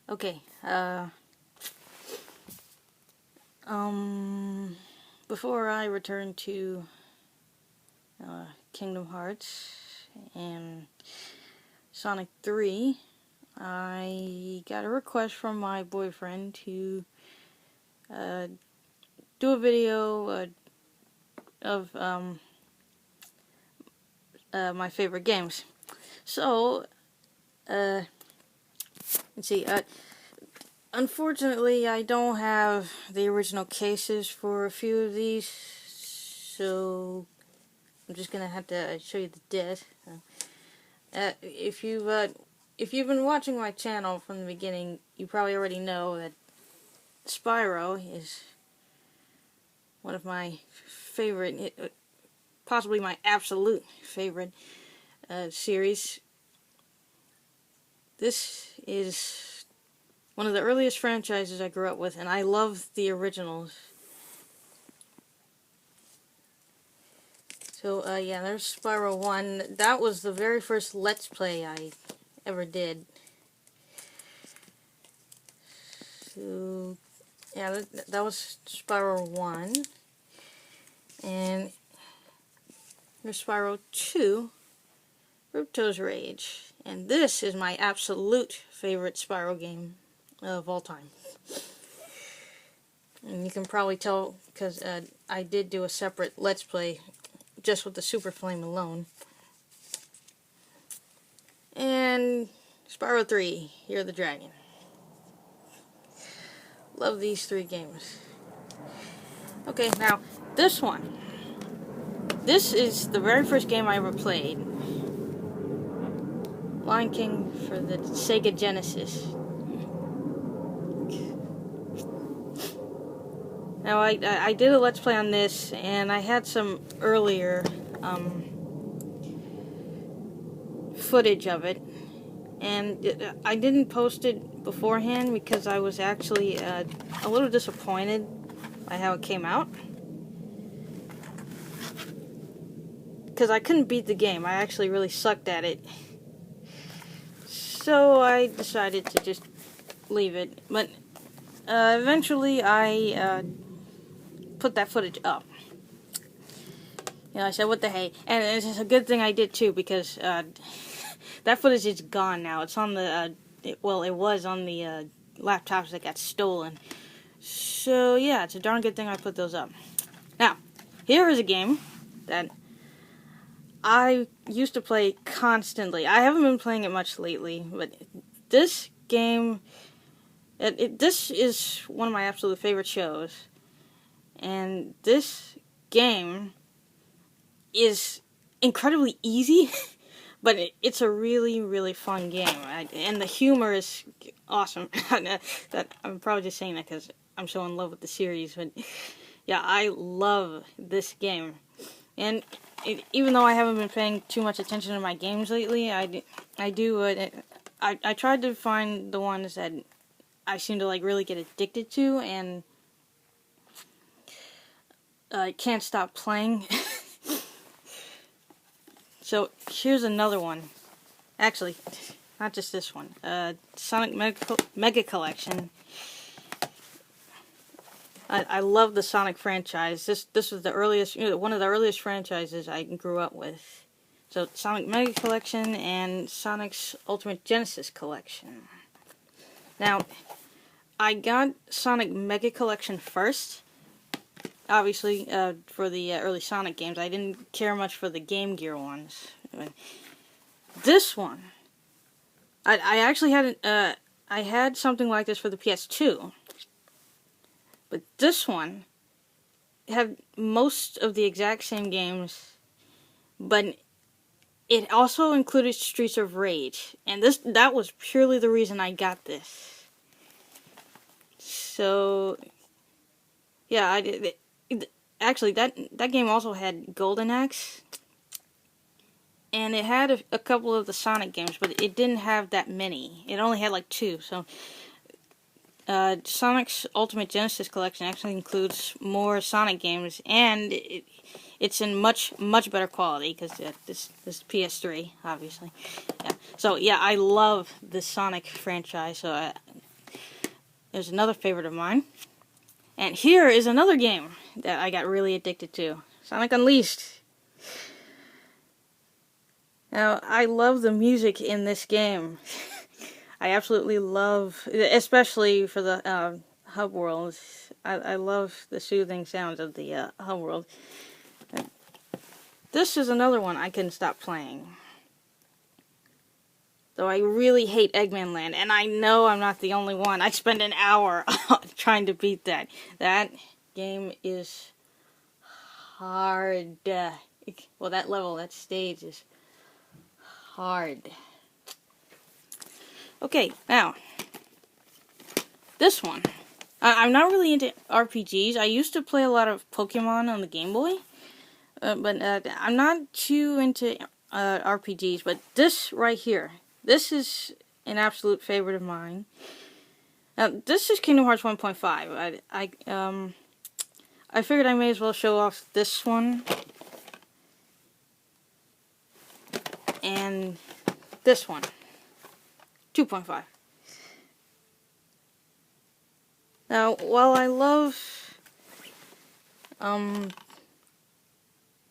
Okay, before I return to Kingdom Hearts and Sonic 3, I got a request from my boyfriend to do a video of my favorite games. So, let's see, unfortunately, I don't have the original cases for a few of these, so I'm just gonna have to show you the disc. If you've been watching my channel from the beginning, you probably already know that Spyro is one of my favorite, possibly my absolute favorite series. This is one of the earliest franchises I grew up with, and I love the originals. So, yeah, there's Spyro 1. That was the very first Let's Play I ever did. So, yeah, that was Spyro 1. And there's Spyro 2, Ripto's Rage. And this is my absolute favorite Spyro game of all time. And you can probably tell because I did do a separate Let's Play just with the Super Flame alone. And Spyro 3, Year of the Dragon. Love these three games. Okay, now this one. This is the very first game I ever played. Lion King for the Sega Genesis. Now I did a Let's Play on this, and I had some earlier footage of it, and I didn't post it beforehand because I was actually a little disappointed by how it came out. Because I couldn't beat the game. I actually really sucked at it. So I decided to just leave it. But eventually I put that footage up. You know, I said, what the hey. And it's a good thing I did too, because that footage is gone now. It's on the, it was on the laptops that got stolen. So yeah, it's a darn good thing I put those up. Now, here is a game that I used to play constantly. I haven't been playing it much lately, but this game, this is one of my absolute favorite shows. And this game is incredibly easy, but it's a really, really fun game. And the humor is awesome. I'm probably just saying that because I'm so in love with the series, but yeah, I love this game. And even though I haven't been paying too much attention to my games lately, I tried to find the ones that I seem to like really get addicted to, and I can't stop playing. So here's another one. Actually, not just this one. Sonic Mega Collection. I love the Sonic franchise. This was the earliest, one of the earliest franchises I grew up with. So Sonic Mega Collection and Sonic's Ultimate Genesis Collection. Now, I got Sonic Mega Collection first. Obviously, for the early Sonic games. I didn't care much for the Game Gear ones. This one, I actually had I had something like this for the PS2. But this one had most of the exact same games, but it also included Streets of Rage, and that was purely the reason I got this. So, yeah, actually, that game also had Golden Axe, and it had a couple of the Sonic games, but it didn't have that many. It only had like 2, so Sonic's Ultimate Genesis Collection actually includes more Sonic games, and it's in much better quality, because this is PS3, obviously. Yeah. So, yeah, I love the Sonic franchise, so is another favorite of mine. And here is another game that I got really addicted to. Sonic Unleashed. Now, I love the music in this game. I absolutely love, especially for the hub world. I love the soothing sounds of the hub world. This is another one I couldn't stop playing. Though I really hate Eggman Land, and I know I'm not the only one. I spent an hour trying to beat that. That game is hard. Well, that level, that stage is hard. Okay, now, this one. I'm not really into RPGs. I used to play a lot of Pokemon on the Game Boy, but I'm not too into RPGs. But this right here, this is an absolute favorite of mine. This is Kingdom Hearts 1.5. I figured I may as well show off this one and this one, 2.5. Now, while I love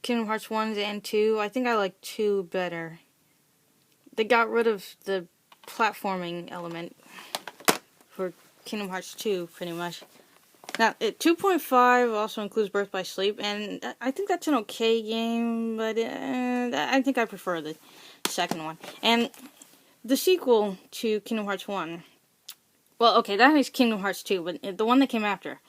Kingdom Hearts 1 and 2, I think I like 2 better. They got rid of the platforming element for Kingdom Hearts 2, pretty much. Now, 2.5 also includes Birth by Sleep, and I think that's an okay game, but I think I prefer the second one. And the sequel to Kingdom Hearts 1, well, okay, that is Kingdom Hearts 2, but the one that came after,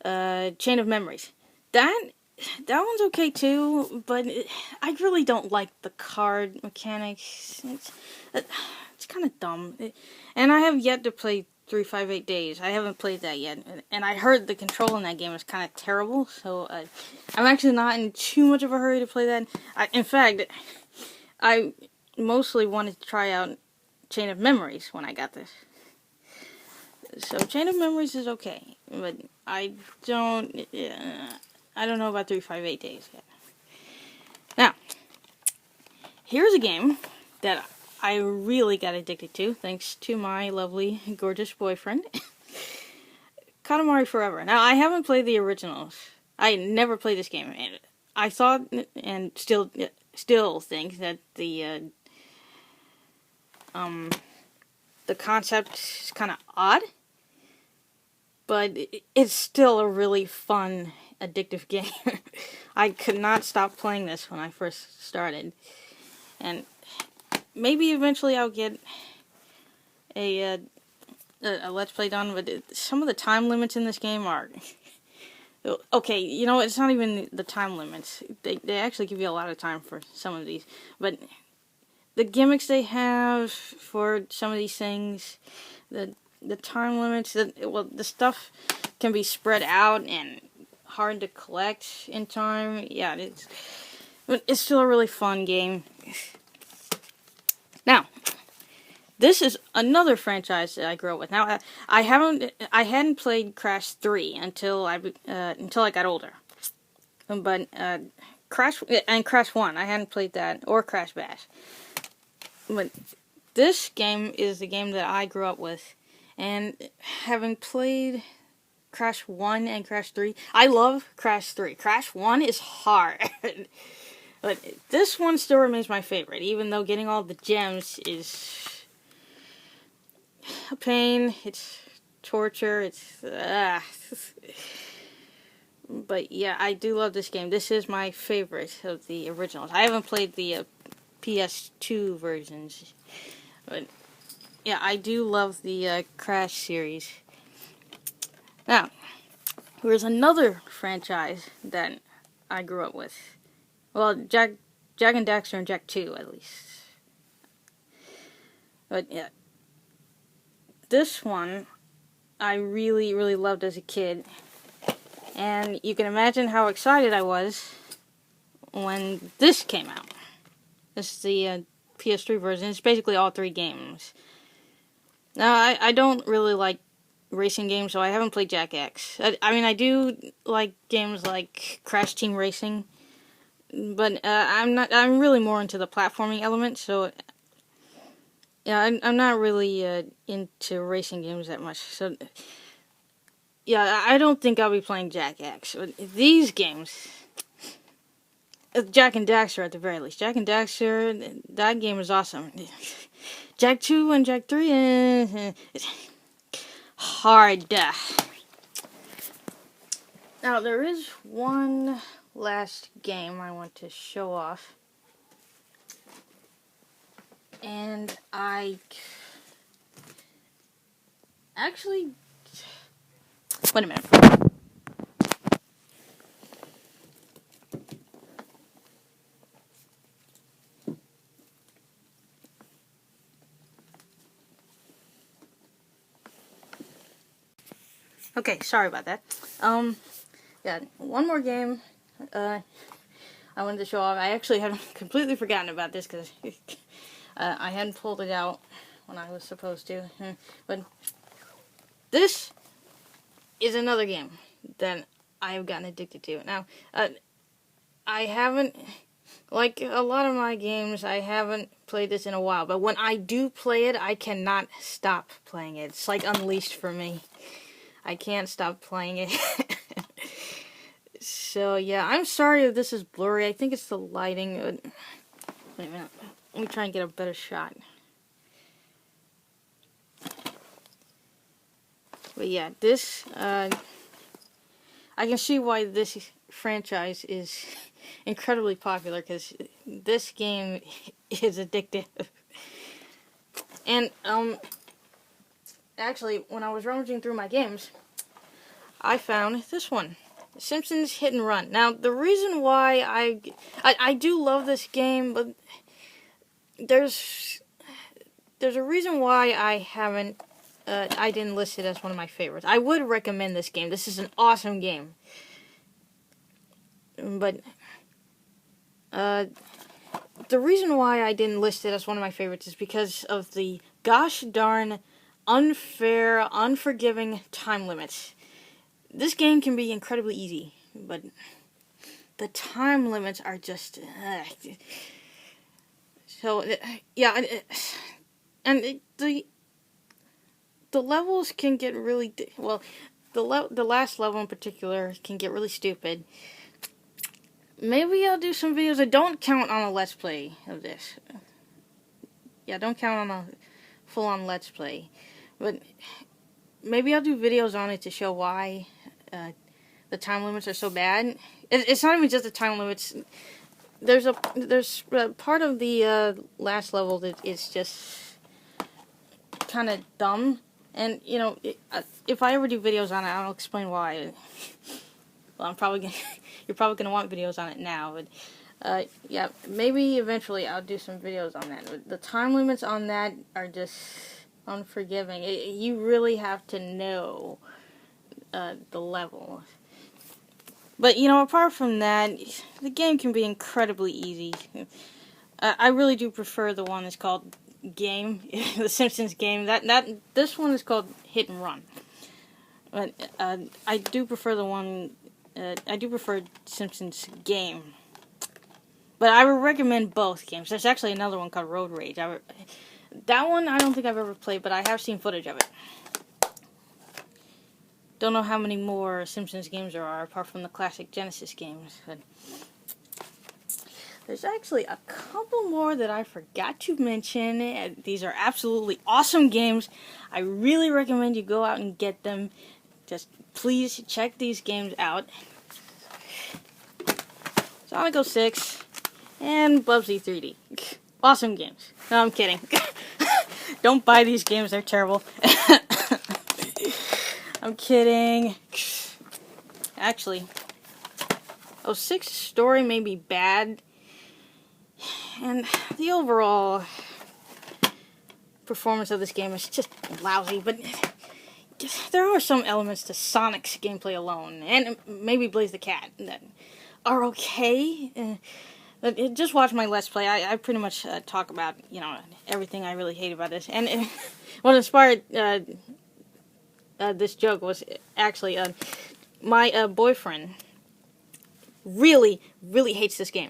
Chain of Memories, that one's okay too, but I really don't like the card mechanics. It's kind of dumb. And I have yet to play 358 Days. I haven't played that yet, and I heard the control in that game is kind of terrible, so I'm actually not in too much of a hurry to play that. In fact, I mostly wanted to try out Chain of Memories when I got this. So Chain of Memories is okay, but I don't know about 358 Days yet. Now, here's a game that I really got addicted to, thanks to my lovely, gorgeous boyfriend. Katamari Forever. Now, I haven't played the originals. I never played this game. And I thought, and still think, that the concept is kind of odd. But it's still a really fun, addictive game. I could not stop playing this when I first started. And maybe eventually I'll get a Let's Play done, but some of the time limits in this game are... Okay, you know, it's not even the time limits. They actually give you a lot of time for some of these. But the gimmicks they have for some of these things, the time limits, the stuff can be spread out and hard to collect in time. Yeah, it's still a really fun game. Now, this is another franchise that I grew up with. Now, I hadn't played Crash 3 until I got older. But Crash 1, I hadn't played that, or Crash Bash. But this game is the game that I grew up with. And having played Crash 1 and Crash 3, I love Crash 3. Crash 1 is hard. But this one still remains my favorite, even though getting all the gems is a pain. It's torture. But yeah, I do love this game. This is my favorite of the originals. I haven't played the PS2 versions, but yeah, I do love the Crash series. Now, there's another franchise that I grew up with. Well, Jak and Daxter and Jak 2, at least. But yeah, this one I really, really loved as a kid. And you can imagine how excited I was when this came out. This is the PS3 version. It's basically all 3 games. Now, I don't really like racing games, so I haven't played Jak X. I mean, I do like games like Crash Team Racing, but I'm really more into the platforming element, so Yeah, I'm not really into racing games that much. So, yeah, I don't think I'll be playing Jak X. But these games, Jak and Daxter at the very least. Jak and Daxter, that game is awesome. Jak 2 and Jak 3, it's hard. Now, there is one last game I want to show off. And I actually... Wait a minute. Okay, sorry about that. Yeah, one more game I wanted to show off. I actually had completely forgotten about this because I hadn't pulled it out when I was supposed to. But this is another game that I have gotten addicted to. Now, I haven't, like a lot of my games, I haven't played this in a while. But when I do play it, I cannot stop playing it. It's like Unleashed for me. I can't stop playing it. So, yeah, I'm sorry if this is blurry. I think it's the lighting. Wait a minute. Let me try and get a better shot. But, yeah, this, I can see why this franchise is incredibly popular, because this game is addictive. And, actually, when I was rummaging through my games, I found this one. Simpsons Hit and Run. Now, the reason why I do love this game, but there's a reason why I didn't list it as one of my favorites. I would recommend this game. This is an awesome game. But the reason why I didn't list it as one of my favorites is because of the gosh darn unfair, unforgiving time limits. This game can be incredibly easy, but the time limits are just... So, yeah, and the levels can get really... Well, the last level in particular can get really stupid. Maybe I'll do some videos. I don't count on a Let's Play of this. Yeah, don't count on a full-on Let's Play. But maybe I'll do videos on it to show why the time limits are so bad. It's not even just the time limits. There's part of the last level that is just kind of dumb. And, you know, if I ever do videos on it, I'll explain why. Well, you're probably gonna want videos on it now, but yeah, maybe eventually I'll do some videos on that. But the time limits on that are just unforgiving. You really have to know the level. But, you know, apart from that, the game can be incredibly easy. I really do prefer the one that's called Game, the Simpsons Game. This one is called Hit and Run. But I do prefer the one. I do prefer Simpsons Game. But I would recommend both games. There's actually another one called Road Rage. That one I don't think I've ever played, but I have seen footage of it. Don't know how many more Simpsons games there are apart from the classic Genesis games. But there's actually a couple more that I forgot to mention. These are absolutely awesome games. I really recommend you go out and get them. Just please check these games out. Sonic 06 and Bubsy 3D. Awesome games. No, I'm kidding. Don't buy these games, they're terrible. I'm kidding. Actually, 06's story may be bad, and the overall performance of this game is just lousy, but there are some elements to Sonic's gameplay alone, and maybe Blaze the Cat, that are okay. Just watch my Let's Play. I pretty much talk about, you know, everything I really hate about this. And what inspired this joke was actually my boyfriend really, really hates this game.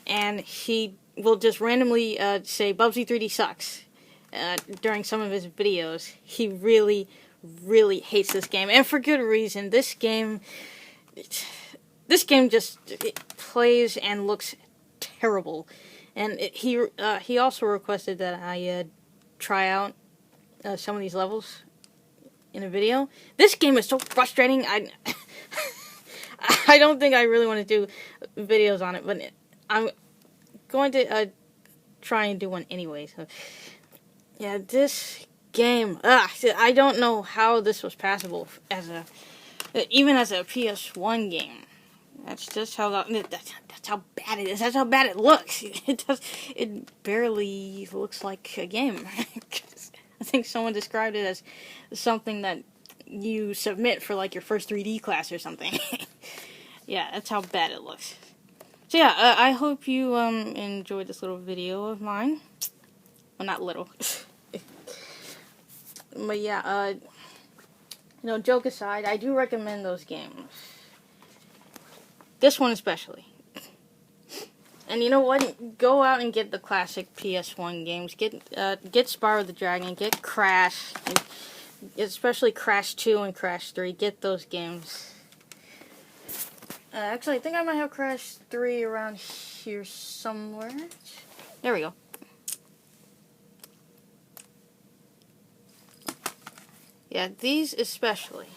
And he will just randomly say, Bubsy 3D sucks. during some of his videos, he really, really hates this game, and for good reason. This game just plays and looks terrible, and he also requested that I try out some of these levels in a video. This game is so frustrating. I don't think I really want to do videos on it, but I'm going to try and do one anyway. So, yeah, this game. I don't know how this was passable even as a PS1 game. That's just how that's how bad it is. That's how bad it looks. It barely looks like a game. I think someone described it as something that you submit for like your first 3D class or something. Yeah, that's how bad it looks. So yeah, I hope you enjoyed this little video of mine. Well, not little. But yeah, joke aside, I do recommend those games. This one especially. And you know what? Go out and get the classic PS1 games. Get Spyro the Dragon. Get Crash. Especially Crash 2 and Crash 3. Get those games. Actually, I think I might have Crash 3 around here somewhere. There we go. Yeah, these especially.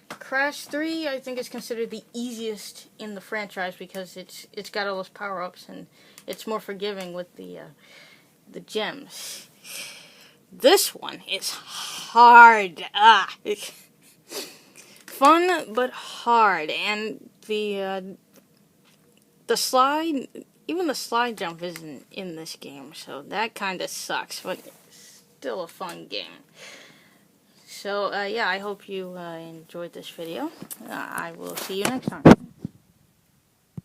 Crash 3, I think, is considered the easiest in the franchise because it's got all those power-ups and it's more forgiving with the gems. This one is hard. Fun but hard, and the slide, even the slide jump isn't in this game, so that kind of sucks. But it's still a fun game. So, yeah, I hope you enjoyed this video. I will see you next time.